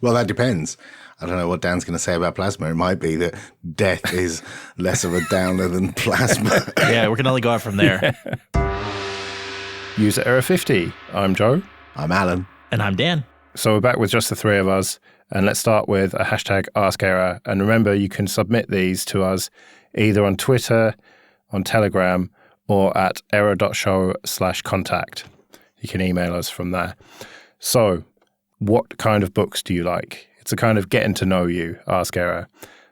Well, that depends. I don't know what Dan's going to say about plasma. It might be that death is less of a downer than plasma. Yeah, we can only go out from there. User Error 50. I'm Joe. I'm Alan. And I'm Dan. So we're back with just the three of us. And let's start with a hashtag AskError. And remember, you can submit these to us either on Twitter, on Telegram, or at error.show/contact. You can email us from there. So what kind of books do you like? It's a kind of getting to know you, AskError.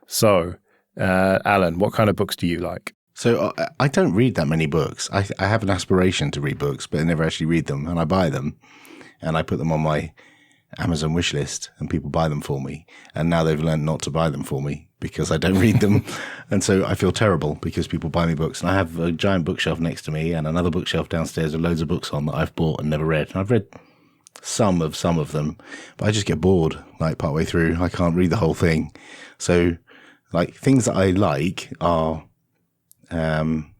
So, Alan, what kind of books do you like? So I don't read that many books. I have an aspiration to read books, but I never actually read them. And I buy them, and I put them on my Amazon wish list, and people buy them for me. And now they've learned not to buy them for me because I don't read them. And so I feel terrible because people buy me books. And I have a giant bookshelf next to me and another bookshelf downstairs with loads of books on that I've bought and never read. And I've read some of them, but I just get bored like partway through. I can't read the whole thing. So like things that I like are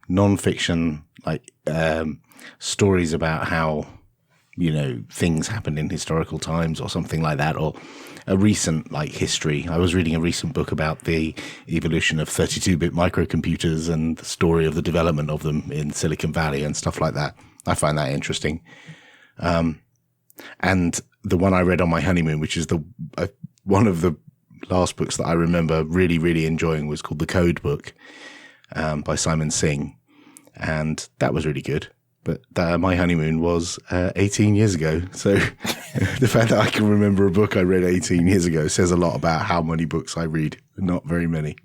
non-fiction, like stories about how, you know, things happened in historical times or something like that, or a recent like history. I was reading a recent book about the evolution of 32-bit microcomputers and the story of the development of them in Silicon Valley and stuff like that. I find that interesting. And the one I read on my honeymoon, which is the one of the last books that I remember really, really enjoying, was called The Code Book by Simon Singh. And that was really good. But my honeymoon was 18 years ago. So the fact that I can remember a book I read 18 years ago says a lot about how many books I read. Not very many.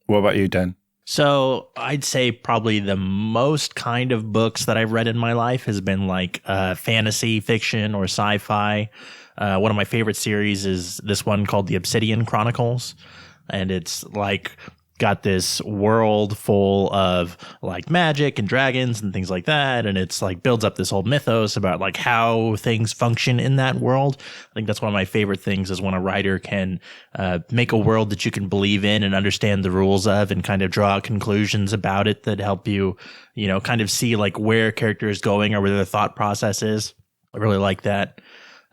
What about you, Dan? So I'd say probably the most kind of books that I've read in my life has been like fantasy fiction or sci-fi. One of my favorite series is this one called The Obsidian Chronicles. And it's like got this world full of like magic and dragons and things like that. And it's like builds up this whole mythos about like how things function in that world. I think that's one of my favorite things is when a writer can make a world that you can believe in and understand the rules of and kind of draw conclusions about it that help you, you know, kind of see like where a character is going or where their thought process is. I really like that.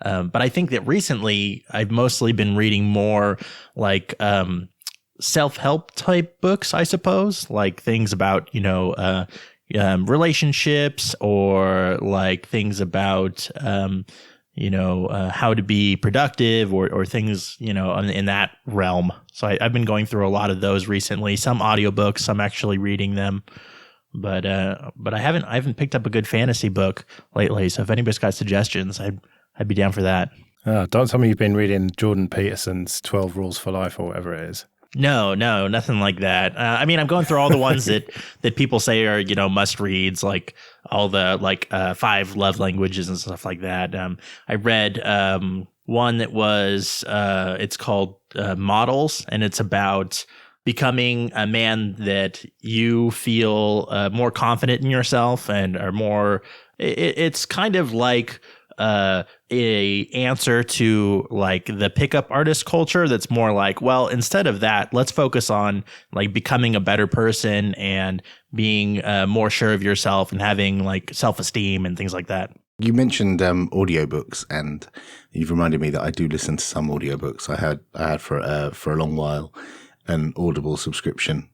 But I think that recently I've mostly been reading more like self-help type books, I suppose, like things about, you know, relationships or like things about, you know, how to be productive or things, you know, in that realm. So I've been going through a lot of those recently, some audiobooks, some actually reading them. But I haven't picked up a good fantasy book lately. So if anybody's got suggestions, I'd be down for that. Don't tell me you've been reading Jordan Peterson's 12 Rules for Life or whatever it is. No, nothing like that. I mean, I'm going through all the ones that people say are, you know, must reads, like all the like 5 love languages and stuff like that. I read one that was it's called Models, and it's about becoming a man that you feel more confident in yourself and are more. It's kind of like a answer to like the pickup artist culture that's more like, well, instead of that, let's focus on like becoming a better person and being more sure of yourself and having like self-esteem and things like that. You mentioned audiobooks, and you've reminded me that I do listen to some audiobooks. I had for a long while an Audible subscription,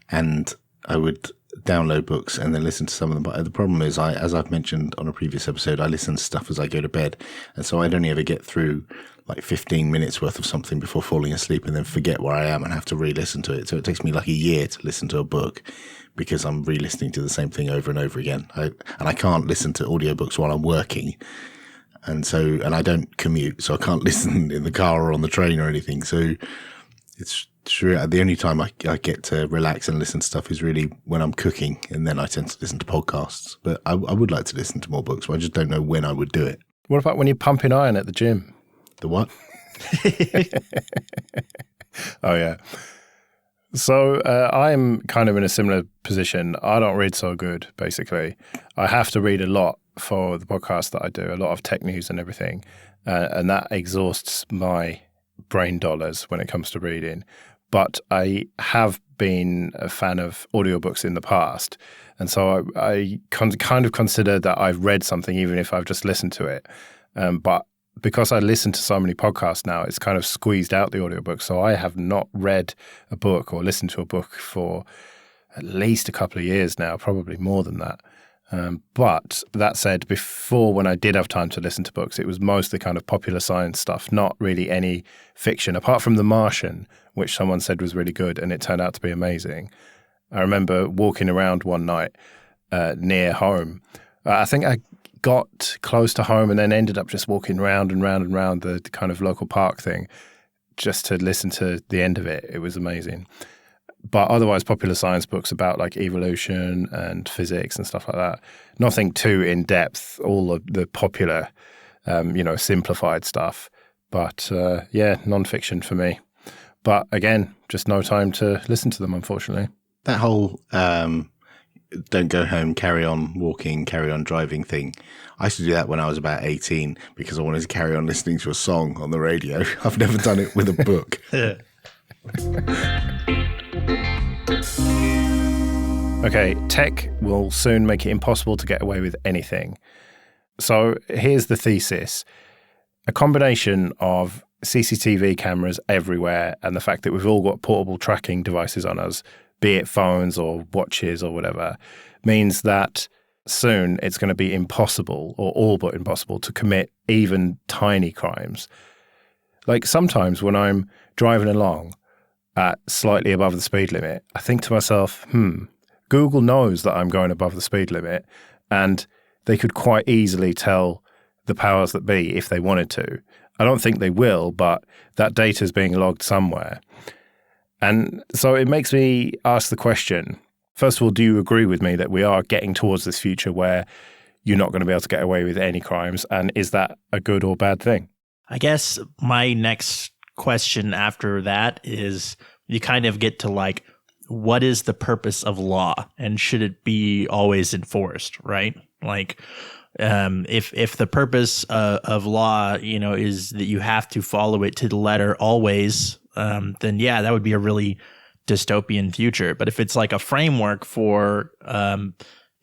and I would download books and then listen to some of them. But the problem is, as I've mentioned on a previous episode, I listen to stuff as I go to bed. And so I'd only ever get through like 15 minutes worth of something before falling asleep and then forget where I am and have to re-listen to it. So it takes me like a year to listen to a book because I'm re-listening to the same thing over and over again. And I can't listen to audiobooks while I'm working. And I don't commute, so I can't listen in the car or on the train or anything. So it's true. The only time I get to relax and listen to stuff is really when I'm cooking, and then I tend to listen to podcasts. But I would like to listen to more books, but I just don't know when I would do it. What about when you're pumping iron at the gym? The what? Oh, yeah. So I'm kind of in a similar position. I don't read so good, basically. I have to read a lot for the podcast that I do, a lot of tech news and everything. And that exhausts my brain dollars when it comes to reading. But I have been a fan of audiobooks in the past. And so I kind of consider that I've read something, even if I've just listened to it. But because I listen to so many podcasts now, it's kind of squeezed out the audiobook. So I have not read a book or listened to a book for at least a couple of years now, probably more than that. But that said, before, when I did have time to listen to books, it was mostly kind of popular science stuff, not really any fiction, apart from The Martian, which someone said was really good, and it turned out to be amazing. I remember walking around one night near home. I think I got close to home and then ended up just walking round and round and round the kind of local park thing just to listen to the end of it. It was amazing. But otherwise, popular science books about like evolution and physics and stuff like that. Nothing too in depth, all of the popular, simplified stuff. But nonfiction for me. But again, just no time to listen to them, unfortunately. That whole don't go home, carry on walking, carry on driving thing. I used to do that when I was about 18 because I wanted to carry on listening to a song on the radio. I've never done it with a book. Okay, tech will soon make it impossible to get away with anything. So here's the thesis. A combination of CCTV cameras everywhere and the fact that we've all got portable tracking devices on us, be it phones or watches or whatever, means that soon it's going to be impossible or all but impossible to commit even tiny crimes. Like sometimes when I'm driving along at slightly above the speed limit, I think to myself, Google knows that I'm going above the speed limit and they could quite easily tell the powers that be if they wanted to. I don't think they will, but that data is being logged somewhere. And so it makes me ask the question, first of all, do you agree with me that we are getting towards this future where you're not going to be able to get away with any crimes? And is that a good or bad thing? I guess my next question after that is you kind of get to like, what is the purpose of law and should it be always enforced, right? Like, if the purpose of law, is that you have to follow it to the letter always, then yeah, that would be a really dystopian future. But if it's like a framework for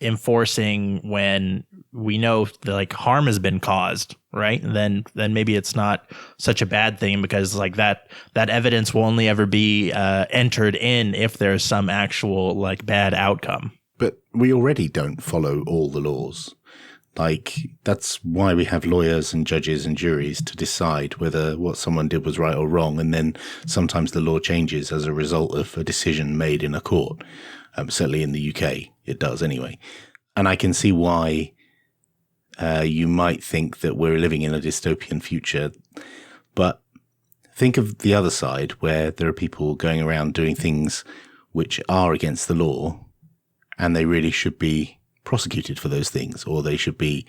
enforcing when we know that like harm has been caused, right? Then maybe it's not such a bad thing because like that evidence will only ever be entered in if there's some actual like bad outcome. But we already don't follow all the laws. Like, that's why we have lawyers and judges and juries to decide whether what someone did was right or wrong. And then sometimes the law changes as a result of a decision made in a court. Certainly in the UK, it does anyway. And I can see why you might think that we're living in a dystopian future. But think of the other side where there are people going around doing things which are against the law and they really should be prosecuted for those things, or they should be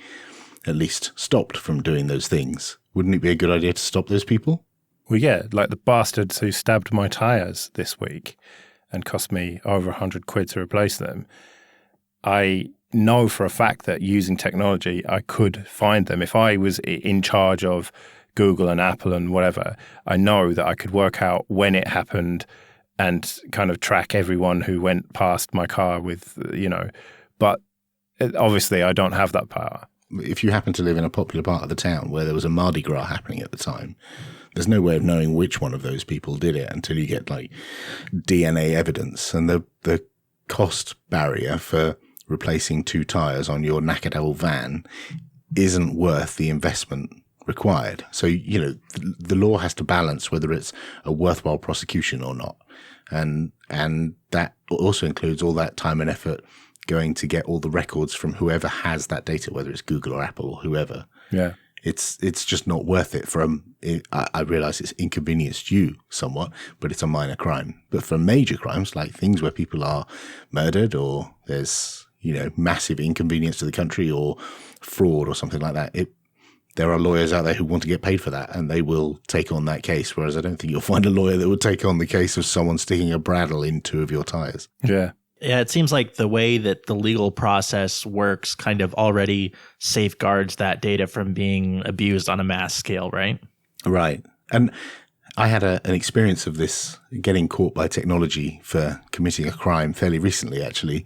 at least stopped from doing those things. Wouldn't it be a good idea to stop those people? Well, yeah, like the bastards who stabbed my tyres this week and cost me over £100 to replace them. I know for a fact that using technology, I could find them. If I was in charge of Google and Apple and whatever, I know that I could work out when it happened and kind of track everyone who went past my car with, but obviously, I don't have that power. If you happen to live in a popular part of the town where there was a Mardi Gras happening at the time, there's no way of knowing which one of those people did it until you get like DNA evidence. And the cost barrier for replacing 2 tires on your knackered old van isn't worth the investment required. So, the law has to balance whether it's a worthwhile prosecution or not. And that also includes all that time and effort going to get all the records from whoever has that data, whether it's Google or Apple or whoever. Yeah. It's just not worth it I realize it's inconvenienced you somewhat, but it's a minor crime. But for major crimes, like things where people are murdered or there's, massive inconvenience to the country or fraud or something like that, there are lawyers out there who want to get paid for that and they will take on that case. Whereas I don't think you'll find a lawyer that would take on the case of someone sticking a bradawl in 2 of your tires. Yeah. Yeah, it seems like the way that the legal process works kind of already safeguards that data from being abused on a mass scale, right? Right. And I had an experience of this, getting caught by technology for committing a crime fairly recently, actually,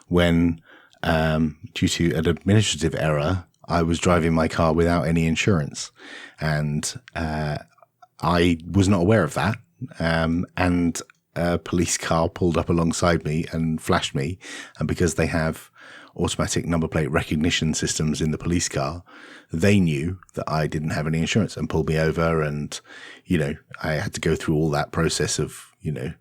when due to an administrative error, I was driving my car without any insurance, and I was not aware of that. And a police car pulled up alongside me and flashed me, and because they have automatic number plate recognition systems in the police car, they knew that I didn't have any insurance and pulled me over. And, you know, I had to go through all that process of, you know,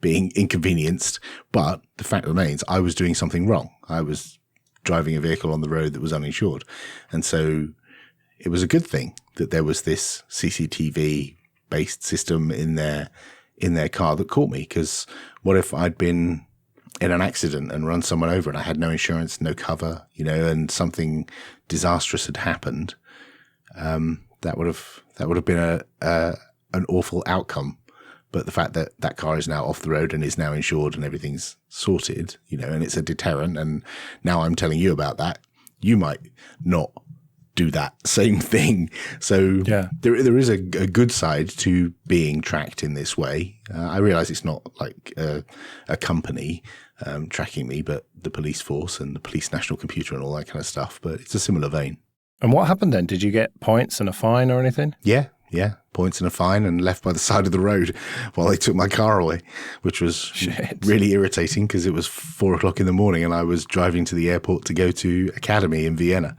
being inconvenienced. But the fact remains, I was doing something wrong. I was driving a vehicle on the road that was uninsured. And so it was a good thing that there was this CCTV based system in their car that caught me. Because what if I'd been in an accident and run someone over and I had no insurance, no cover, you know, and something disastrous had happened? That would have been an awful outcome. But the fact that that car is now off the road and is now insured and everything's sorted, you know, and it's a deterrent. And now I'm telling you about that, you might not do that same thing. So yeah, there is a good side to being tracked in this way. I realize it's not like a company tracking me, but the police force and the police national computer and all that kind of stuff. But it's a similar vein. And what happened then? Did you get points and a fine or anything? Yeah. Points and a fine, and left by the side of the road while they took my car away, which was really irritating because it was 4:00 in the morning and I was driving to the airport to go to Academy in Vienna.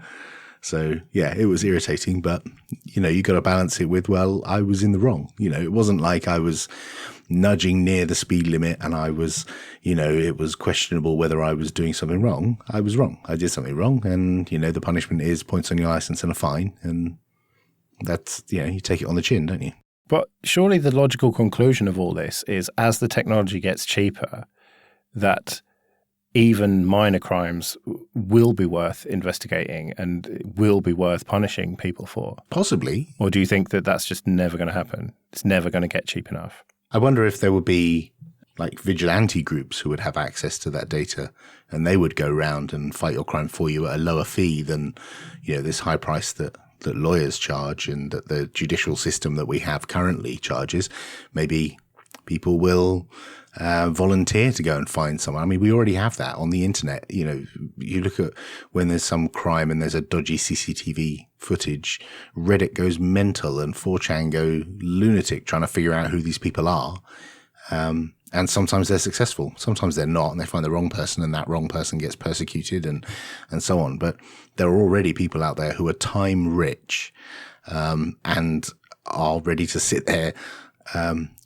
So yeah, it was irritating, but you know, you got to balance it with, well, I was in the wrong. You know, it wasn't like I was nudging near the speed limit and I was, you know, it was questionable whether I was doing something wrong. I was wrong. I did something wrong. And, you know, the punishment is points on your license and a fine. And that's, you know, you take it on the chin, don't you? But surely the logical conclusion of all this is, as the technology gets cheaper, that even minor crimes will be worth investigating and will be worth punishing people for. Possibly. Or do you think that that's just never going to happen? It's never going to get cheap enough. I wonder if there would be like vigilante groups who would have access to that data and they would go around and fight your crime for you at a lower fee than, you know, this high price that lawyers charge and that the judicial system that we have currently charges. Maybe people will volunteer to go and find someone. I mean, we already have that on the internet. You know, you look at when there's some crime and there's a dodgy CCTV footage, Reddit goes mental and 4chan go lunatic trying to figure out who these people are. And sometimes they're successful, sometimes they're not, and they find the wrong person and that wrong person gets persecuted and so on. But there are already people out there who are time rich, and are ready to sit there,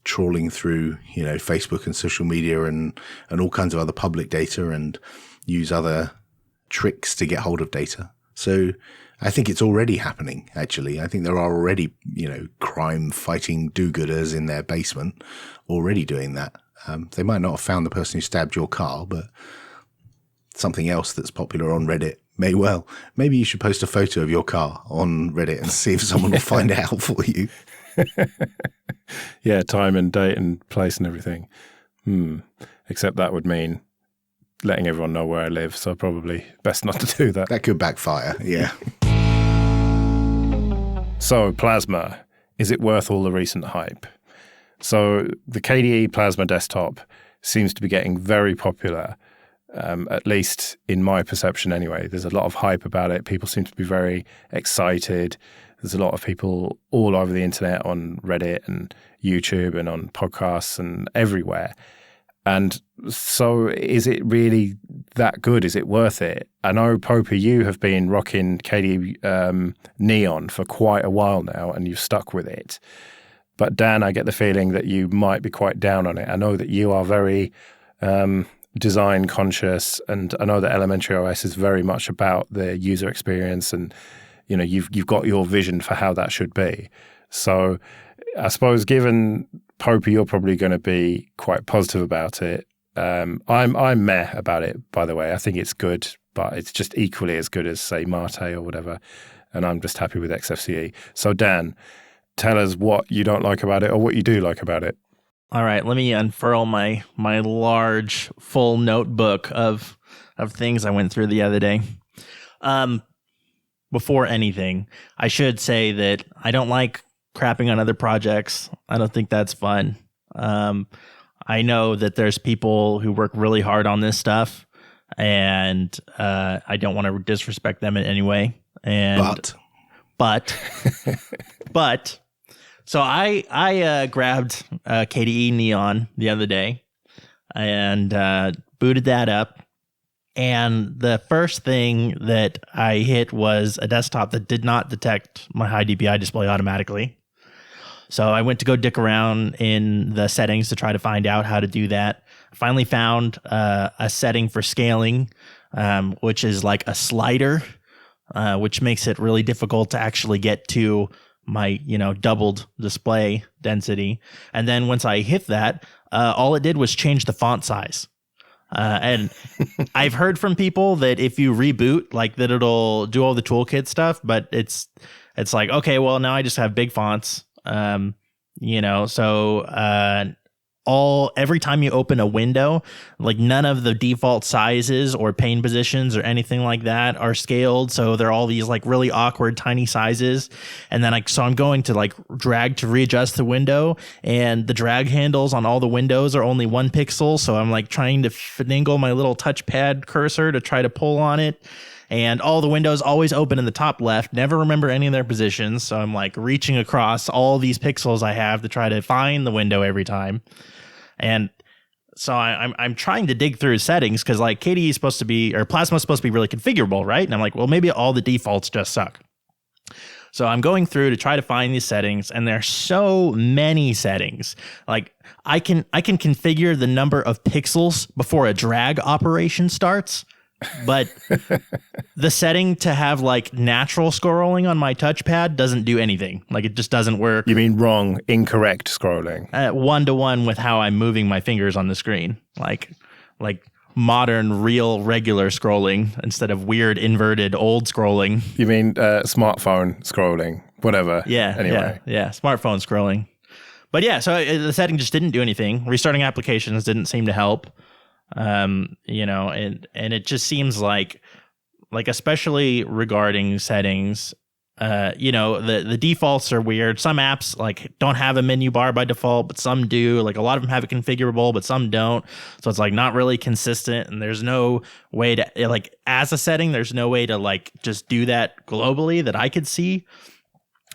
trawling through, you know, Facebook and social media and all kinds of other public data and use other tricks to get hold of data. So I think it's already happening, actually. I think there are already, you know, crime fighting do-gooders in their basement already doing that. They might not have found the person who stabbed your car, but something else that's popular on Reddit may well. Maybe you should post a photo of your car on Reddit and see if someone will find it out for you. Yeah, time and date and place and everything. Except that would mean letting everyone know where I live, so probably best not to do that. That could backfire, yeah. So, Plasma, is it worth all the recent hype? So, the KDE Plasma desktop seems to be getting very popular, at least in my perception anyway. There's a lot of hype about it. People seem to be very excited. There's a lot of people all over the internet on Reddit and YouTube and on podcasts and everywhere. And so is it really that good? Is it worth it? I know, Popey, you have been rocking KDE Neon for quite a while now and you've stuck with it. But Dan, I get the feeling that you might be quite down on it. I know that you are very design conscious, and I know that Elementary OS is very much about the user experience, and you know you've got your vision for how that should be. So I suppose, given Popey, you're probably going to be quite positive about it. I'm meh about it, by the way. I think it's good, but it's just equally as good as, say, Mate or whatever. And I'm just happy with XFCE. So Dan, tell us what you don't like about it or what you do like about it. All right, let me unfurl my large, full notebook of things I went through the other day. Before anything, I should say that I don't like crapping on other projects. I don't think that's fun. I know that there's people who work really hard on this stuff, and I don't want to disrespect them in any way. And but so I grabbed KDE Neon the other day and booted that up. And the first thing that I hit was a desktop that did not detect my high DPI display automatically. So I went to go dick around in the settings to try to find out how to do that. I finally found a setting for scaling, which is like a slider, which makes it really difficult to actually get to my, doubled display density. And then once I hit that, all it did was change the font size. And I've heard from people that if you reboot, like that it'll do all the toolkit stuff, but it's like, okay, well now I just have big fonts. Every time you open a window, like none of the default sizes or pane positions or anything like that are scaled. So they're all these like really awkward tiny sizes. And then I'm going to like drag to readjust the window, and the drag handles on all the windows are only 1 pixel. So I'm like trying to finagle my little touchpad cursor to try to pull on it. And all the windows always open in the top left, never remember any of their positions. So I'm like reaching across all these pixels I have to try to find the window every time. And so I'm trying to dig through settings because like KDE is supposed to be, or Plasma is supposed to be really configurable, right? And I'm like, well, maybe all the defaults just suck. So I'm going through to try to find these settings, and there's so many settings. Like I can configure the number of pixels before a drag operation starts. But the setting to have like natural scrolling on my touchpad doesn't do anything. Like it just doesn't work. You mean wrong, incorrect scrolling? 1-to-1 with how I'm moving my fingers on the screen. Like modern, real, regular scrolling instead of weird, inverted, old scrolling. You mean smartphone scrolling? Whatever. Yeah. Anyway. Yeah. Smartphone scrolling. But yeah, so the setting just didn't do anything. Restarting applications didn't seem to help. And it just seems like especially regarding settings, the defaults are weird. Some apps like don't have a menu bar by default, but some do. Like a lot of them have it configurable, but some don't. So it's like not really consistent, and there's no way to like as a setting, there's no way to like just do that globally that I could see.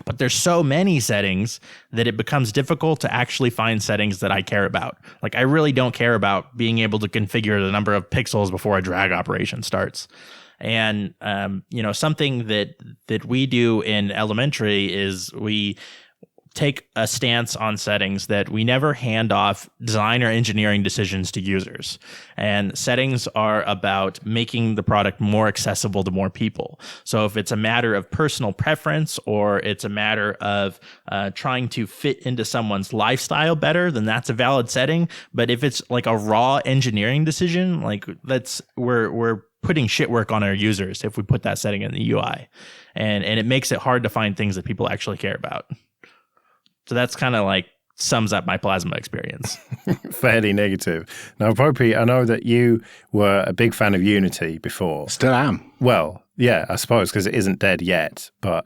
But there's so many settings that it becomes difficult to actually find settings that I care about. Like I really don't care about being able to configure the number of pixels before a drag operation starts. And, something that we do in elementary is we take a stance on settings that we never hand off design or engineering decisions to users. And settings are about making the product more accessible to more people. So if it's a matter of personal preference or it's a matter of trying to fit into someone's lifestyle better, then that's a valid setting. But if it's like a raw engineering decision, like we're putting shit work on our users if we put that setting in the UI. And it makes it hard to find things that people actually care about. So that's kind of like sums up my Plasma experience. Fairly negative. Now, Popey, I know that you were a big fan of Unity before. Still am. Well, yeah, I suppose, because it isn't dead yet. But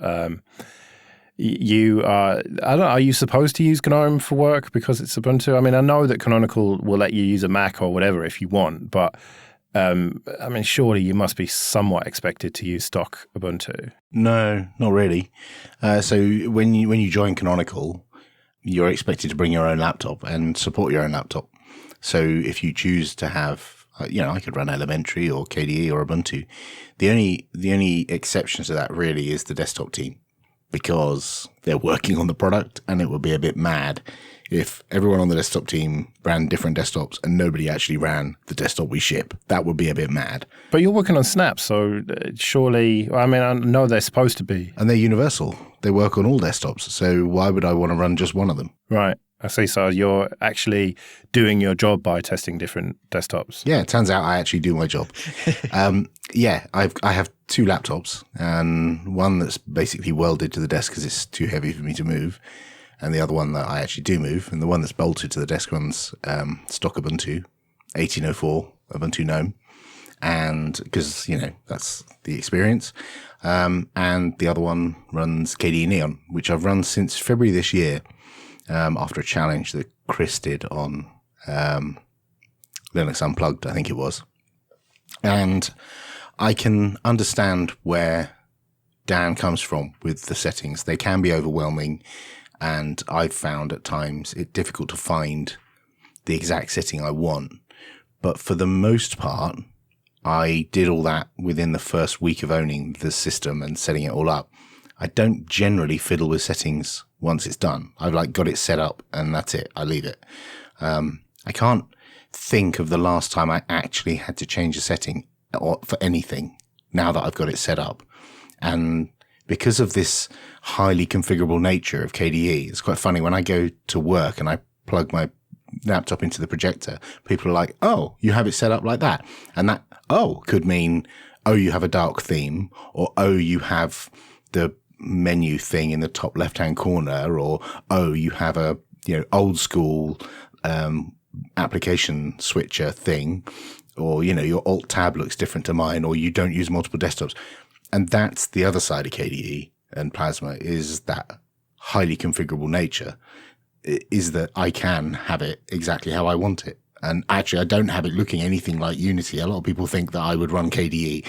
you are, I don't know, are you supposed to use GNOME for work because it's Ubuntu? I mean, I know that Canonical will let you use a Mac or whatever if you want, but surely you must be somewhat expected to use stock Ubuntu. No, not really. So when you join Canonical, you're expected to bring your own laptop and support your own laptop. So if you choose to have, I could run Elementary or KDE or Ubuntu. The only exception to that really is the desktop team, because they're working on the product, and it would be a bit mad if everyone on the desktop team ran different desktops and nobody actually ran the desktop we ship. That would be a bit mad. But you're working on Snap, so surely, I know they're supposed to be. And they're universal. They work on all desktops. So why would I want to run just one of them? Right. I see. So you're actually doing your job by testing different desktops. Yeah, it turns out I actually do my job. I have 2 laptops, and one that's basically welded to the desk because it's too heavy for me to move, and the other one that I actually do move, and the one that's bolted to the desk runs stock Ubuntu, 1804 Ubuntu GNOME, and because, that's the experience. And the other one runs KDE Neon, which I've run since February this year, after a challenge that Chris did on Linux Unplugged, I think it was. And I can understand where Dan comes from with the settings. They can be overwhelming, and I've found at times it difficult to find the exact setting I want. But for the most part, I did all that within the first week of owning the system and setting it all up. I don't generally fiddle with settings once it's done. I've got it set up and that's it. I leave it. I can't think of the last time I actually had to change a setting for anything now that I've got it set up. And because of this highly configurable nature of KDE, it's quite funny when I go to work and I plug my laptop into the projector, people are like, oh, you have it set up like that. And that, oh, could mean, oh, you have a dark theme, or oh, you have the menu thing in the top left-hand corner, or oh, you have a, old school, application switcher thing, or, your alt tab looks different to mine, or you don't use multiple desktops. And that's the other side of KDE and Plasma, is that highly configurable nature, is that I can have it exactly how I want it. And actually, I don't have it looking anything like Unity. A lot of people think that I would run KDE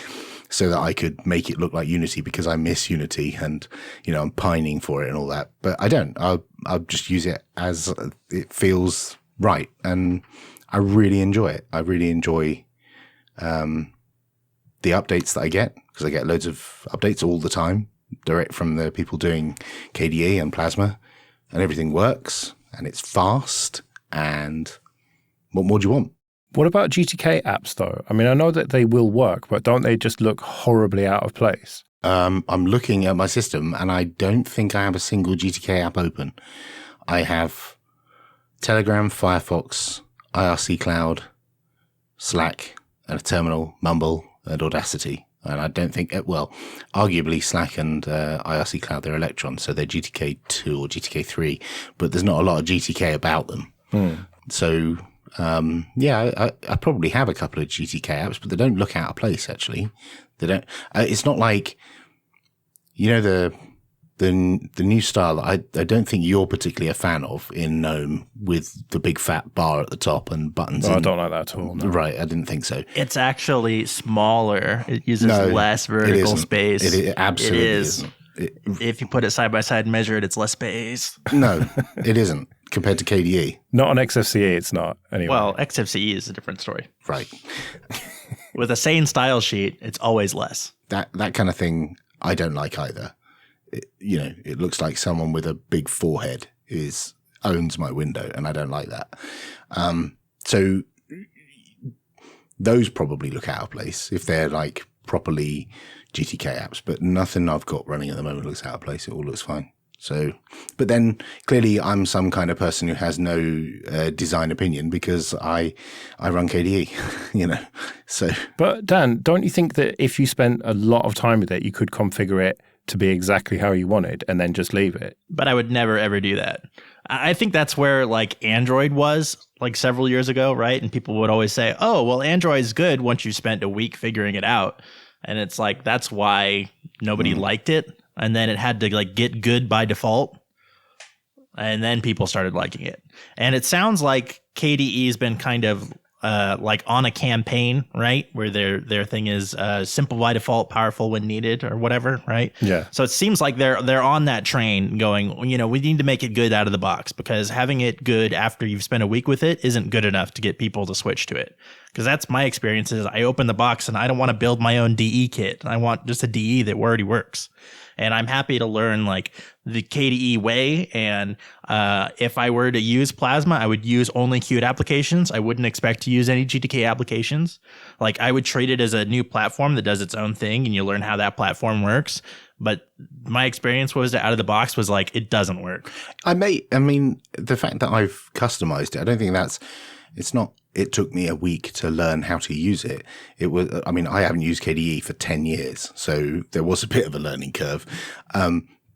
so that I could make it look like Unity because I miss Unity and, I'm pining for it and all that. But I don't. I'll just use it as it feels right. And I really enjoy it. I really enjoy the updates that I get, because I get loads of updates all the time, direct from the people doing KDE and Plasma, and everything works and it's fast. And what more do you want? What about GTK apps, though? I mean, I know that they will work, but don't they just look horribly out of place? I'm looking at my system and I don't think I have a single GTK app open. I have Telegram, Firefox, IRC Cloud, Slack, and a terminal, Mumble, and Audacity. And I don't think, arguably Slack and IRC Cloud, they're Electron, so they're GTK2 or GTK3, but there's not a lot of GTK about them. So, I probably have a couple of GTK apps, but they don't look out of place, actually. They don't, it's not like, the new style I don't think you're particularly a fan of in GNOME, with the big fat bar at the top and buttons. I don't like that at all. No. Right, I didn't think so. It's actually smaller. It uses less vertical space. It absolutely isn't. If you put it side by side and measure it, it's less space. No, it isn't compared to KDE. Not on XFCE, it's not. Anyway. Well, XFCE is a different story. Right. With a sane style sheet, it's always less. That kind of thing I don't like either. It looks like someone with a big forehead owns my window, and I don't like that. So those probably look out of place if they're like properly GTK apps, but nothing I've got running at the moment looks out of place. It all looks fine. So, but then clearly I'm some kind of person who has no design opinion because I run KDE, so. But Dan, don't you think that if you spent a lot of time with it, you could configure it to be exactly how you wanted and then just leave it? But I would never, ever do that. I think that's where Android was several years ago, right? And people would always say, oh, well, Android's good once you spent a week figuring it out. And it's that's why nobody liked it. And then it had to get good by default. And then people started liking it. And it sounds like KDE has been kind of on a campaign, right? Where their thing is simple by default, powerful when needed, or whatever, right? Yeah. So it seems like they're on that train going, we need to make it good out of the box, because having it good after you've spent a week with it isn't good enough to get people to switch to it. Because that's my experience is I open the box and I don't want to build my own DE kit. I want just a DE that already works. And I'm happy to learn the KDE way. And if I were to use Plasma, I would use only Qt applications. I wouldn't expect to use any GTK applications. I would treat it as a new platform that does its own thing, and you learn how that platform works. But my experience was that out of the box was it doesn't work. I mean, the fact that I've customized it, I don't think it took me a week to learn how to use it. It was, I haven't used KDE for 10 years, so there was a bit of a learning curve.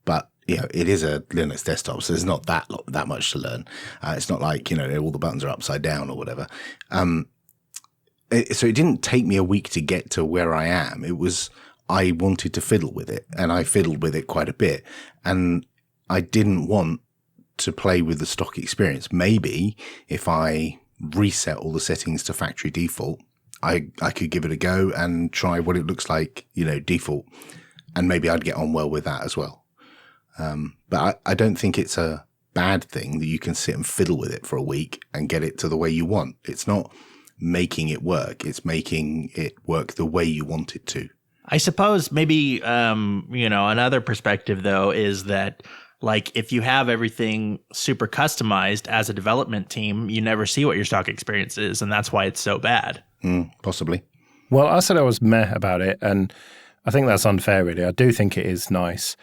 But it is a Linux desktop, so there's not that much to learn. It's not like, all the buttons are upside down or whatever. So it didn't take me a week to get to where I am. It was, I wanted to fiddle with it, and I fiddled with it quite a bit. And I didn't want to play with the stock experience. Maybe if I reset all the settings to factory default, I could give it a go and try what it looks like, default. and maybe I'd get on well with that as well. But I don't think it's a bad thing that you can sit and fiddle with it for a week and get it to the way you want. It's not making it work. It's making it work the way you want it to. I suppose maybe, another perspective, though, is that like if you have everything super customized as a development team, you never see what your stock experience is. And that's why it's so bad. Possibly. Well, I said I was meh about it, and I think that's unfair, really. I do think it is nice.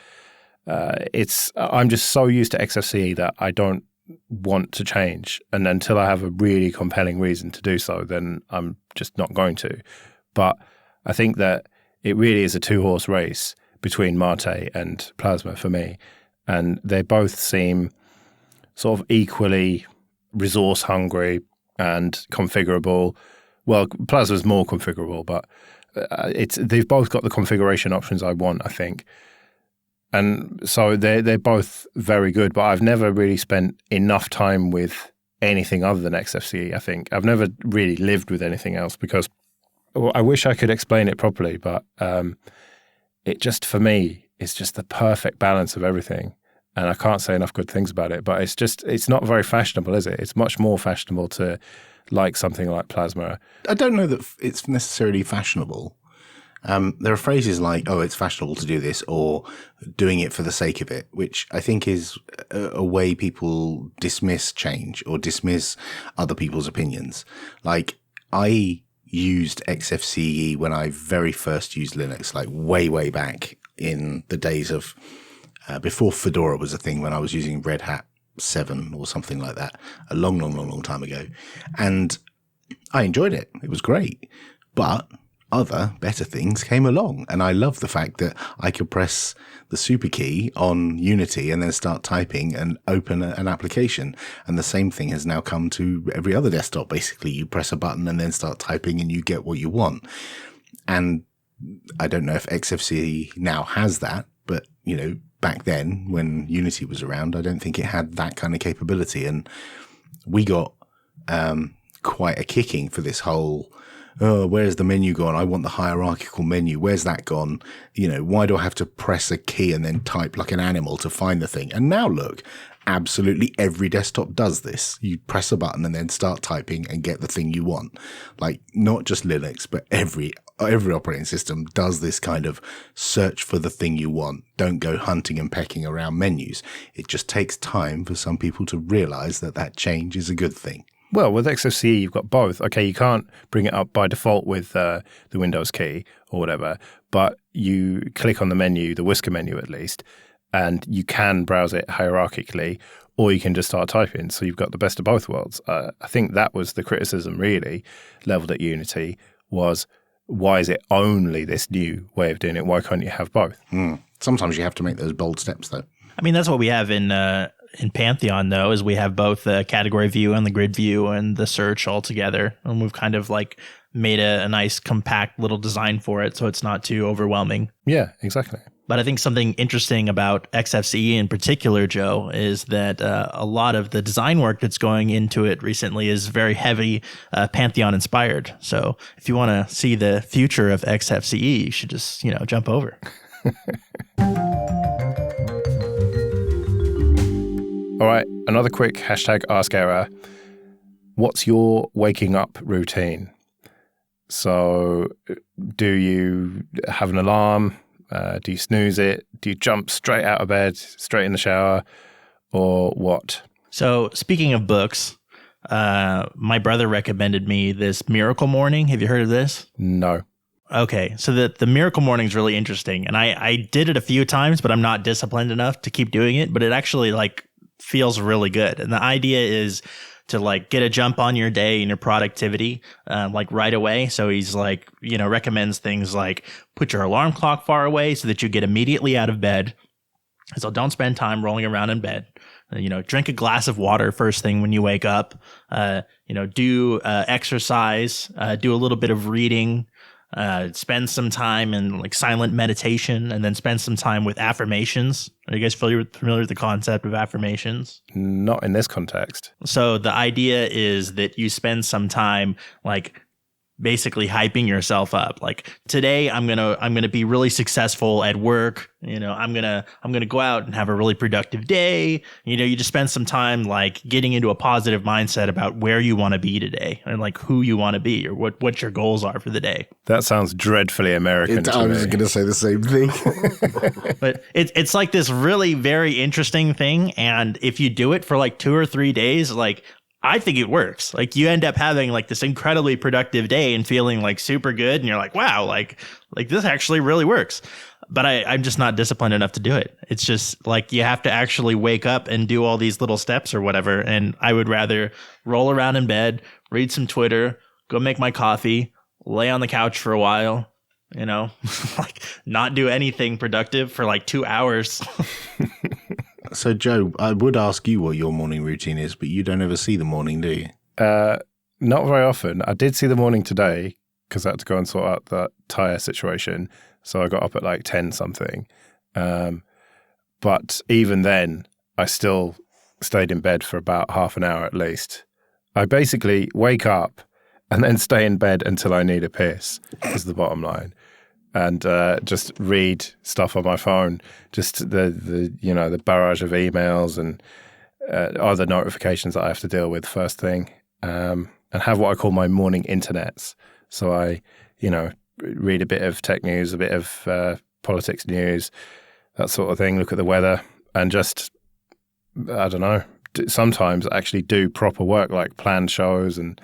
I'm just so used to XFCE that I don't want to change. And until I have a really compelling reason to do so, then I'm just not going to. But I think that it really is a two-horse race between Mate and Plasma for me. And they both seem sort of equally resource-hungry and configurable. Well, Plasma's more configurable, but they've both got the configuration options I want, I think. And so they're both very good, but I've never really spent enough time with anything other than XFCE, I think. I've never really lived with anything else because I wish I could explain it properly, but it just, for me, is just the perfect balance of everything. And I can't say enough good things about it, but it's not very fashionable, is it? It's much more fashionable to like something like Plasma. I don't know that it's necessarily fashionable. There are phrases like, oh, it's fashionable to do this, or doing it for the sake of it, which I think is a way people dismiss change or dismiss other people's opinions. Like, I used XFCE when I very first used Linux, like way, way back in the days of before Fedora was a thing, when I was using Red Hat 7 or something like that, a long, long, long, long time ago. And I enjoyed it. It was great. But other better things came along. And I love the fact that I could press the super key on Unity and then start typing and open an application. And the same thing has now come to every other desktop. Basically, you press a button and then start typing and you get what you want. And I don't know if XFCE now has that, but, back then when Unity was around, I don't think it had that kind of capability. And we got quite a kicking for this whole, oh, where's the menu gone? I want the hierarchical menu. Where's that gone? Why do I have to press a key and then type like an animal to find the thing? And now look, absolutely every desktop does this. You press a button and then start typing and get the thing you want. Like, not just Linux, but every operating system does this kind of search for the thing you want. Don't go hunting and pecking around menus. It just takes time for some people to realize that change is a good thing. Well, with XFCE, you've got both. Okay, you can't bring it up by default with the Windows key or whatever, but you click on the menu, the whisker menu at least, and you can browse it hierarchically, or you can just start typing. So you've got the best of both worlds. I think that was the criticism really leveled at Unity was, why is it only this new way of doing it? Why can't you have both? Sometimes you have to make those bold steps, though. I mean, that's what we have in Pantheon, though, is we have both the category view and the grid view and the search all together. And we've kind of like made a nice compact little design for it, so it's not too overwhelming. Yeah, exactly. But I think something interesting about XFCE in particular, Joe, is that a lot of the design work that's going into it recently is very heavy Pantheon inspired. So if you want to see the future of XFCE, you should just, jump over. All right, another quick hashtag AskError. What's your waking up routine? So do you have an alarm? Do you snooze it? Do you jump straight out of bed, straight in the shower, or what? So speaking of books, my brother recommended me this Miracle Morning. Have you heard of this? No. Okay, so the Miracle Morning is really interesting, and I did it a few times, but I'm not disciplined enough to keep doing it. But it actually feels really good, and the idea is to get a jump on your day and your productivity right away. So he's recommends things like put your alarm clock far away so that you get immediately out of bed. So don't spend time rolling around in bed. Drink a glass of water first thing when you wake up. Do exercise, do a little bit of reading, spend some time in silent meditation, and then spend some time with affirmations. Are you guys familiar with the concept of affirmations? Not in this context. So the idea is that you spend some time basically hyping yourself up. Like, today I'm gonna be really successful at work. I'm gonna go out and have a really productive day. You just spend some time like getting into a positive mindset about where you want to be today and like who you want to be or what your goals are for the day. That sounds dreadfully American. I was going to say the same thing. But it's like this really very interesting thing, and if you do it for like 2 or 3 days, like, I think it works. Like, you end up having like this incredibly productive day and feeling like super good. And you're like, wow, like this actually really works. But I'm just not disciplined enough to do it. It's just like you have to actually wake up and do all these little steps or whatever. And I would rather roll around in bed, read some Twitter, go make my coffee, lay on the couch for a while, like not do anything productive for like 2 hours. So, Joe, I would ask you what your morning routine is, but you don't ever see the morning, do you? Not very often. I did see the morning today because I had to go and sort out that tyre situation. So I got up at like 10 something. But even then, I still stayed in bed for about half an hour at least. I basically wake up and then stay in bed until I need a piss, is the bottom line. And just read stuff on my phone, just the barrage of emails and other notifications that I have to deal with first thing, and have what I call my morning internets. So I, read a bit of tech news, a bit of politics news, that sort of thing, look at the weather, and just, I don't know, sometimes actually do proper work like plan shows and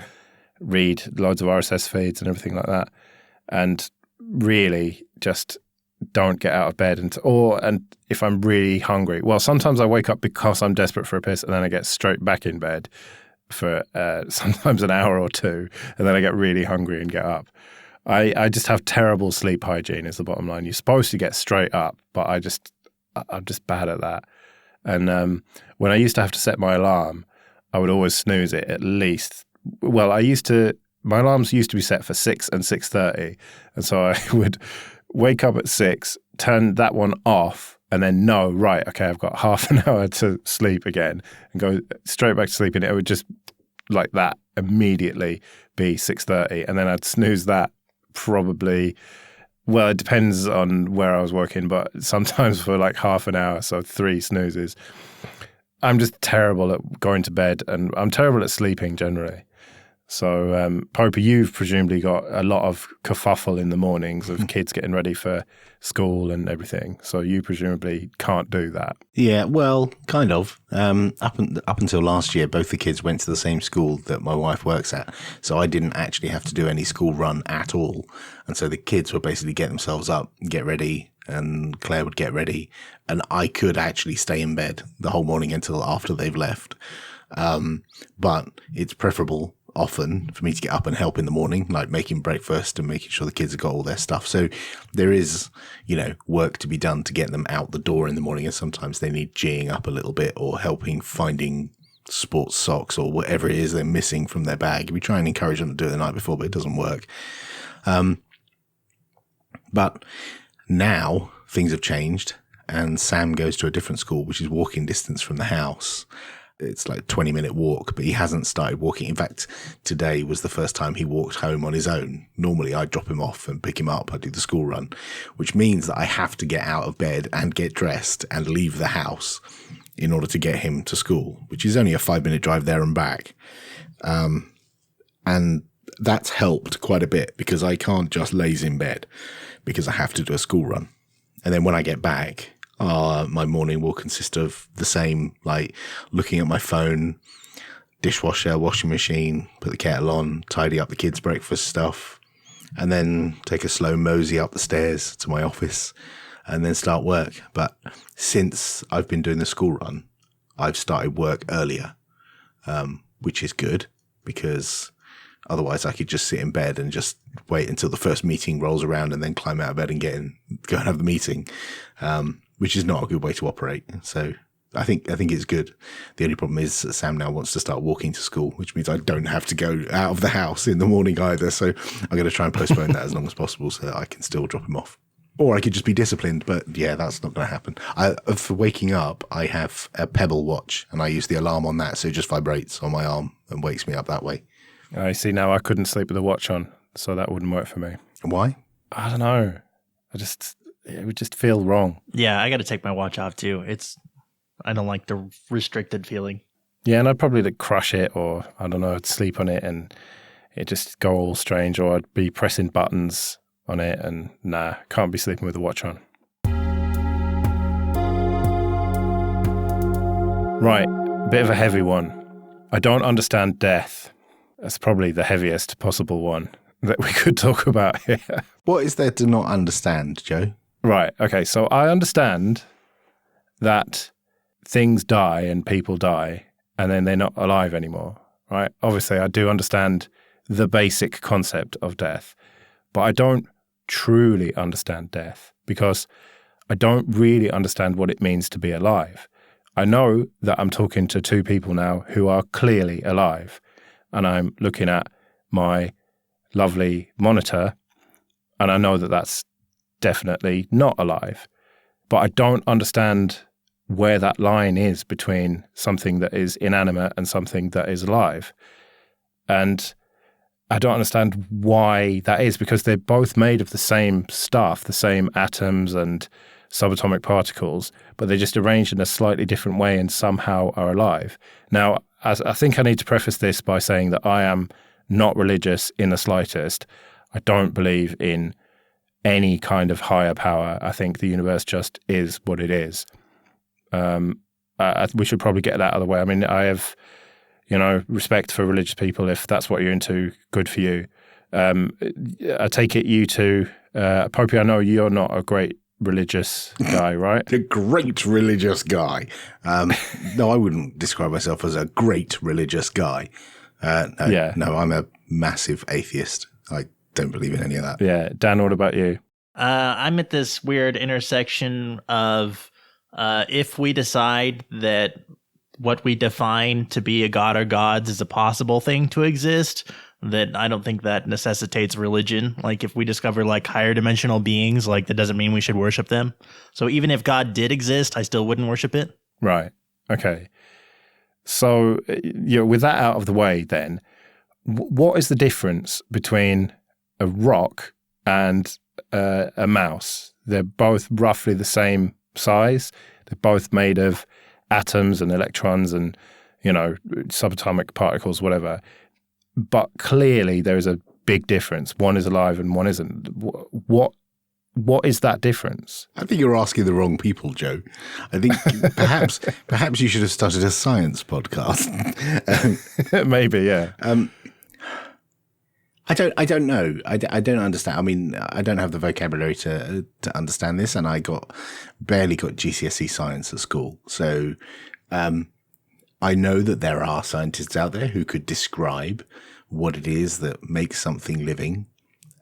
read loads of RSS feeds and everything like that. And really just don't get out of bed and if I'm really hungry, well, sometimes I wake up because I'm desperate for a piss and then I get straight back in bed for sometimes an hour or two, and then I get really hungry and get up. I just have terrible sleep hygiene is the bottom line. You're supposed to get straight up, but I'm just bad at that. And when I used to have to set my alarm, I would always snooze it at least. Well, my alarms used to be set for 6 and 6:30, and so I would wake up at 6, turn that one off, and then know, right, okay, I've got half an hour to sleep again, and go straight back to sleep, and it would just, like that, immediately be 6:30, and then I'd snooze that probably, well, it depends on where I was working, but sometimes for like half an hour, so 3 snoozes. I'm just terrible at going to bed, and I'm terrible at sleeping generally. So, Popey, you've presumably got a lot of kerfuffle in the mornings of kids getting ready for school and everything. So you presumably can't do that. Yeah, well, kind of. Up until last year, both the kids went to the same school that my wife works at. So I didn't actually have to do any school run at all. And so the kids would basically get themselves up, get ready, and Claire would get ready. And I could actually stay in bed the whole morning until after they've left. But it's preferable often for me to get up and help in the morning, like making breakfast and making sure the kids have got all their stuff. So there is, work to be done to get them out the door in the morning. And sometimes they need geeing up a little bit or helping finding sports socks or whatever it is they're missing from their bag. We try and encourage them to do it the night before, but it doesn't work. But now things have changed and Sam goes to a different school, which is walking distance from the house. It's like a 20-minute walk, but he hasn't started walking. In fact, today was the first time he walked home on his own. Normally, I drop him off and pick him up. I do the school run, which means that I have to get out of bed and get dressed and leave the house in order to get him to school, which is only a 5-minute drive there and back. And that's helped quite a bit because I can't just laze in bed because I have to do a school run. And then when I get back, my morning will consist of the same, like looking at my phone, dishwasher, washing machine, put the kettle on, tidy up the kids' breakfast stuff, and then take a slow mosey up the stairs to my office and then start work. But since I've been doing the school run, I've started work earlier, which is good because otherwise I could just sit in bed and just wait until the first meeting rolls around and then climb out of bed and go and have the meeting. Which is not a good way to operate. So I think it's good. The only problem is that Sam now wants to start walking to school, which means I don't have to go out of the house in the morning either. So I'm going to try and postpone that as long as possible so that I can still drop him off. Or I could just be disciplined, but yeah, that's not going to happen. For waking up, I have a Pebble watch and I use the alarm on that. So it just vibrates on my arm and wakes me up that way. I see now I couldn't sleep with the watch on. so that wouldn't work for me. Why? I don't know. It would just feel wrong. Yeah, I got to take my watch off too. I don't like the restricted feeling. Yeah, and I'd probably like crush it, or I don't know, I'd sleep on it and it just go all strange, or I'd be pressing buttons on it and can't be sleeping with a watch on. Right, bit of a heavy one. I don't understand death. That's probably the heaviest possible one that we could talk about here. What is there to not understand, Joe? Right, okay, so I understand that things die and people die and then they're not alive anymore, right? Obviously, I do understand the basic concept of death, but I don't truly understand death because I don't really understand what it means to be alive. I know that I'm talking to two people now who are clearly alive, and I'm looking at my lovely monitor, and I know that that's definitely not alive. But I don't understand where that line is between something that is inanimate and something that is alive. And I don't understand why that is, because they're both made of the same stuff, the same atoms and subatomic particles, but they're just arranged in a slightly different way and somehow are alive. Now, I think I need to preface this by saying that I am not religious in the slightest. I don't believe in any kind of higher power. I think the universe just is what it is. We should probably get that out of the way. I mean, I have, respect for religious people. If that's what you're into, good for you. I take it you two, Popey, I know you're not a great religious guy, right? A great religious guy. No, I wouldn't describe myself as a great religious guy. No, I'm a massive atheist. I don't believe in any of that. Yeah. Dan, what about you? I'm at this weird intersection of if we decide that what we define to be a god or gods is a possible thing to exist, that I don't think that necessitates religion. Like if we discover like higher dimensional beings, like that doesn't mean we should worship them. So even if God did exist, I still wouldn't worship it. Right. Okay. So with that out of the way then, what is the difference between a rock and a mouse? They're both roughly the same size. They're both made of atoms and electrons and, subatomic particles, whatever. But clearly there is a big difference. One is alive and one isn't. What is that difference? I think you're asking the wrong people, Joe. I think perhaps you should have started a science podcast. Maybe, yeah. I don't know. I don't understand. I mean, I don't have the vocabulary to understand this, and I barely got GCSE science at school. So I know that there are scientists out there who could describe what it is that makes something living,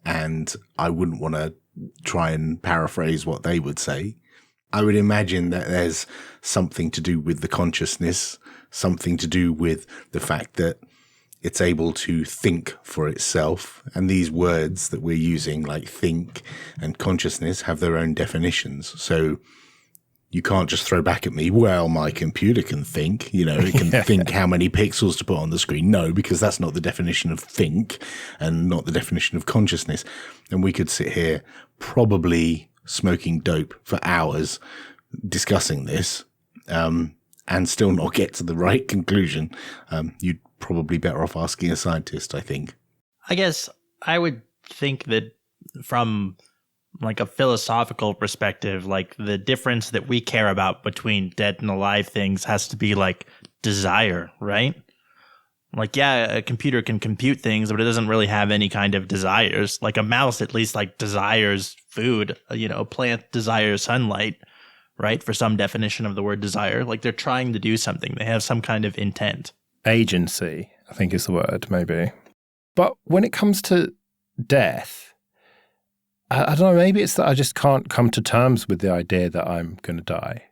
and I wouldn't want to try and paraphrase what they would say. I would imagine that there's something to do with the consciousness, something to do with the fact that it's able to think for itself. And these words that we're using, like think and consciousness, have their own definitions. So you can't just throw back at me, well, my computer can think, it can think how many pixels to put on the screen. No, because that's not the definition of think and not the definition of consciousness. And we could sit here probably smoking dope for hours discussing this and still not get to the right conclusion. You'd probably better off asking a scientist, I think. I guess I would think that from like a philosophical perspective, like the difference that we care about between dead and alive things has to be like desire, right? Like, yeah, a computer can compute things, but it doesn't really have any kind of desires. Like a mouse at least like desires food, a plant desires sunlight, right? For some definition of the word desire, like they're trying to do something. They have some kind of intent. Agency, I think is the word, maybe. But when it comes to death, I don't know, maybe it's that I just can't come to terms with the idea that I'm going to die.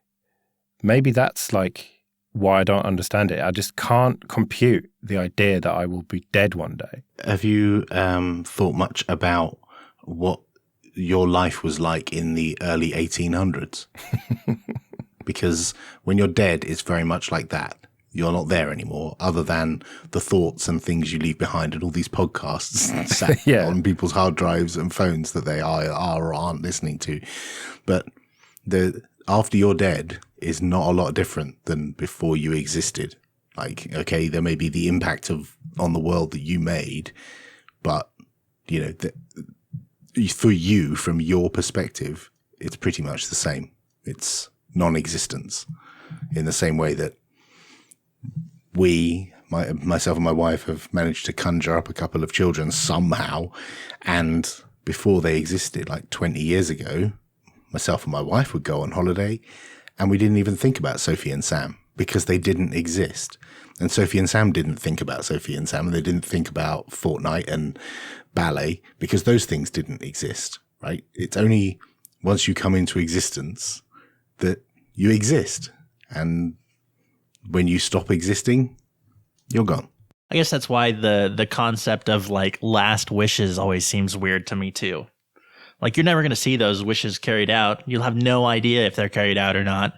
Maybe that's like why I don't understand it. I just can't compute the idea that I will be dead one day. Have you thought much about what your life was like in the early 1800s? Because when you're dead, it's very much like that. You're not there anymore, other than the thoughts and things you leave behind and all these podcasts sat on people's hard drives and phones that they are or aren't listening to. But after you're dead is not a lot different than before you existed. Like, okay, there may be the impact on the world that you made, but for you, from your perspective, it's pretty much the same. It's non-existence, in the same way that myself and my wife have managed to conjure up a couple of children somehow. And before they existed, like 20 years ago, myself and my wife would go on holiday and we didn't even think about Sophie and Sam because they didn't exist. And Sophie and Sam didn't think about Sophie and Sam, and they didn't think about Fortnite and ballet because those things didn't exist, right? It's only once you come into existence that you exist. And when you stop existing, you're gone. I guess that's why the concept of like last wishes always seems weird to me too. Like, you're never going to see those wishes carried out. You'll have no idea if they're carried out or not.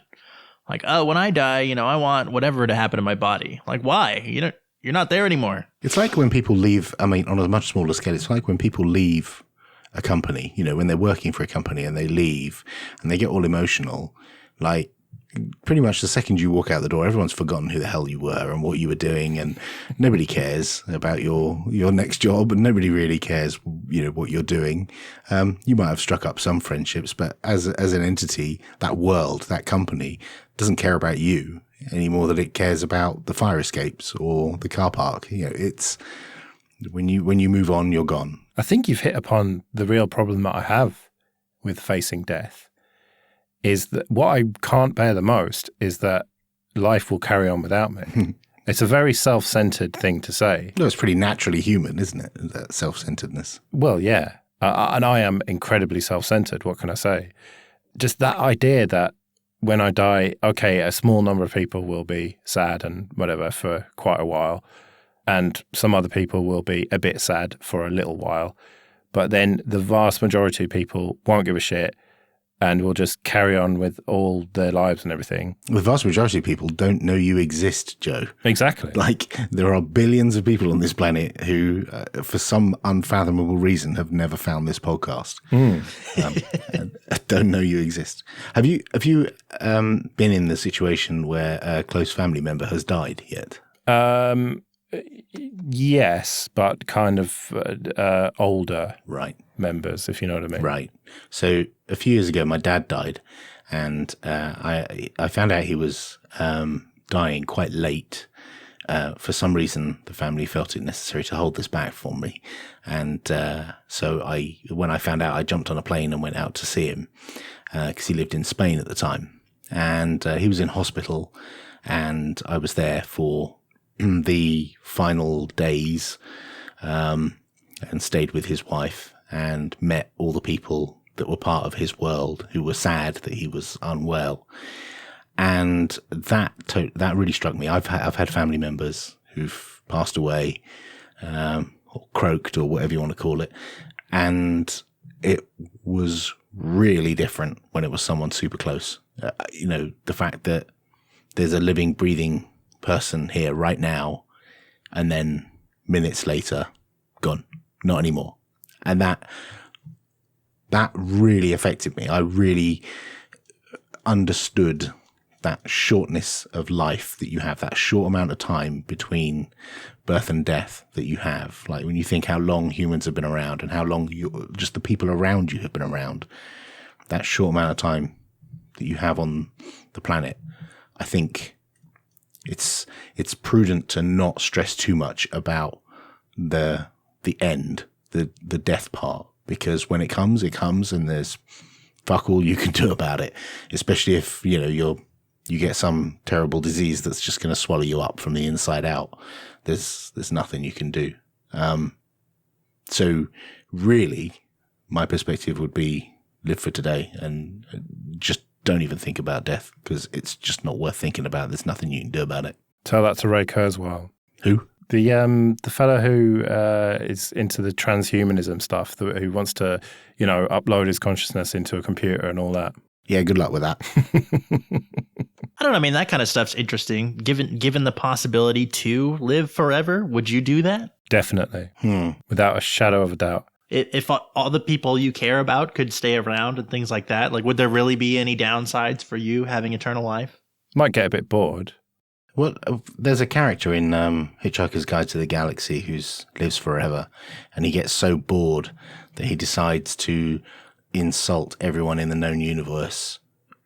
Like, oh, when I die, I want whatever to happen to my body. Like, why? You're not there anymore. It's like when people leave, on a much smaller scale, it's like when people leave a company, when they're working for a company and they leave and they get all emotional, like, pretty much the second you walk out the door, everyone's forgotten who the hell you were and what you were doing, and nobody cares about your next job, and nobody really cares, what you're doing. You might have struck up some friendships, but as an entity, that world, that company doesn't care about you any more than it cares about the fire escapes or the car park. It's when you move on, you're gone. I think you've hit upon the real problem that I have with facing death. Is that what I can't bear the most is that life will carry on without me. It's a very self-centered thing to say. No, it's pretty naturally human, isn't it? That self-centeredness. Well, yeah. And I am incredibly self-centered. What can I say? Just that idea that when I die, okay, a small number of people will be sad and whatever for quite a while, and some other people will be a bit sad for a little while. But then the vast majority of people won't give a shit and will just carry on with all their lives and everything. The vast majority of people don't know you exist, Joe. Exactly. Like, there are billions of people on this planet who, for some unfathomable reason, have never found this podcast. And don't know you exist. Have you been in the situation where a close family member has died yet? Yes, but kind of older members, if you know what I mean. Right. So a few years ago, my dad died, and I found out he was dying quite late. For some reason, the family felt it necessary to hold this back from me. And so when I found out, I jumped on a plane and went out to see him because he lived in Spain at the time. And he was in hospital, and I was there for the final days and stayed with his wife and met all the people that were part of his world who were sad that he was unwell. And that really struck me. I've had family members who've passed away or croaked or whatever you want to call it. And it was really different when it was someone super close. The fact that there's a living, breathing person here right now, and then minutes later, gone, not anymore. And that really affected me. I really understood that shortness of life that you have, that short amount of time between birth and death that you have. Like, when you think how long humans have been around and how long just the people around you have been around, that short amount of time that you have on the planet, I think it's prudent to not stress too much about the end, the death part, because when it comes, and there's fuck all you can do about it, especially if you get some terrible disease that's just going to swallow you up from the inside out. There's nothing you can do. So really, my perspective would be live for today and just don't even think about death, because it's just not worth thinking about. There's nothing you can do about it. Tell that to Ray Kurzweil. Who? The fellow who is into the transhumanism stuff, who wants to, upload his consciousness into a computer and all that. Yeah, good luck with that. I don't know. I mean, that kind of stuff's interesting. Given the possibility to live forever, would you do that? Definitely. Without a shadow of a doubt. If all the people you care about could stay around and things like that, like, would there really be any downsides for you having eternal life? Might get a bit bored. Well, there's a character in Hitchhiker's Guide to the Galaxy who lives forever, and he gets so bored that he decides to insult everyone in the known universe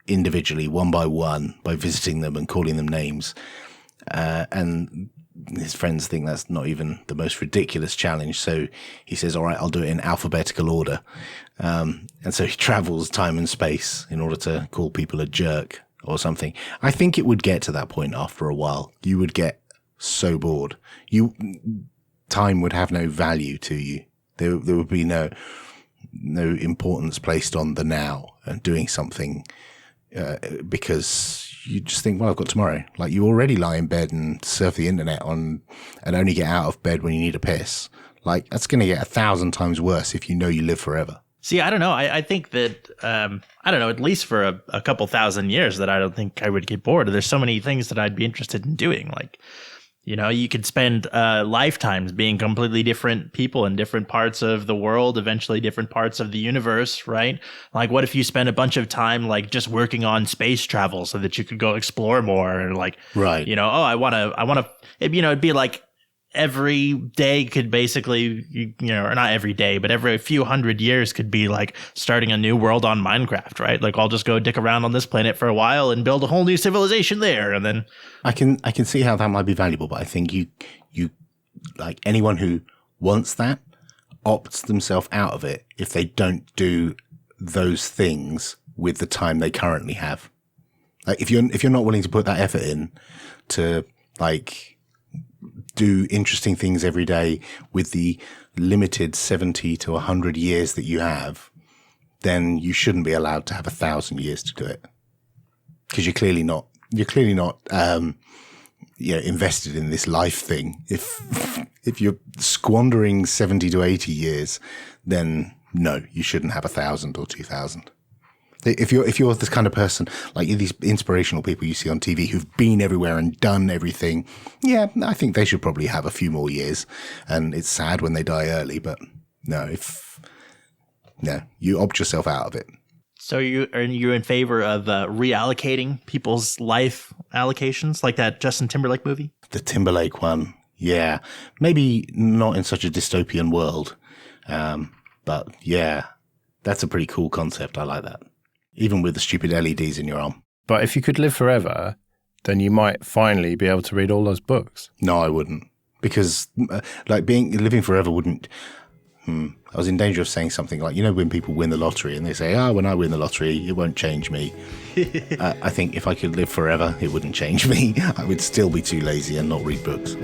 individually, one by visiting them and calling them names. And his friends think that's not even the most ridiculous challenge. So he says, all right, I'll do it in alphabetical order. And so he travels time and space in order to call people a jerk or something. I think it would get to that point after a while. You would get so bored. Time would have no value to you. There would be no importance placed on the now and doing something because you just think, well, I've got tomorrow. Like, you already lie in bed and surf the internet and only get out of bed when you need a piss. Like, that's going to get 1,000 times worse if you know you live forever. See, I don't know. I think that, I don't know, at least for a couple thousand years that I don't think I would get bored. There's so many things that I'd be interested in doing. Like, you know, you could spend lifetimes being completely different people in different parts of the world, eventually different parts of the universe, right? Like, what if you spend a bunch of time, like, just working on space travel so that you could go explore more? And, like, right. You know, oh, I want to, you know, it'd be like every day could basically, you know, or not every day, but every few hundred years could be like starting a new world on Minecraft, right? Like, I'll just go dick around on this planet for a while and build a whole new civilization there. And then I can see how that might be valuable, but I think you like, anyone who wants that opts themselves out of it if they don't do those things with the time they currently have. Like, if you're not willing to put that effort in to, like, do interesting things every day with the limited 70 to 100 years that you have, then you shouldn't be allowed to have 1,000 years to do it. Because you're clearly not, invested in this life thing. If you're squandering 70 to 80 years, then no, you shouldn't have 1,000 or 2,000. If you're this kind of person, like these inspirational people you see on TV who've been everywhere and done everything, yeah, I think they should probably have a few more years. And it's sad when they die early, but no, you opt yourself out of it. So you're in favor of reallocating people's life allocations, like that Justin Timberlake movie? The Timberlake one, yeah. Maybe not in such a dystopian world, but yeah, that's a pretty cool concept. I like that. Even with the stupid LEDs in your arm. But if you could live forever, then you might finally be able to read all those books. No, I wouldn't. Because living forever wouldn't... I was in danger of saying something like, you know, when people win the lottery and they say, when I win the lottery, it won't change me. I think if I could live forever, it wouldn't change me. I would still be too lazy and not read books.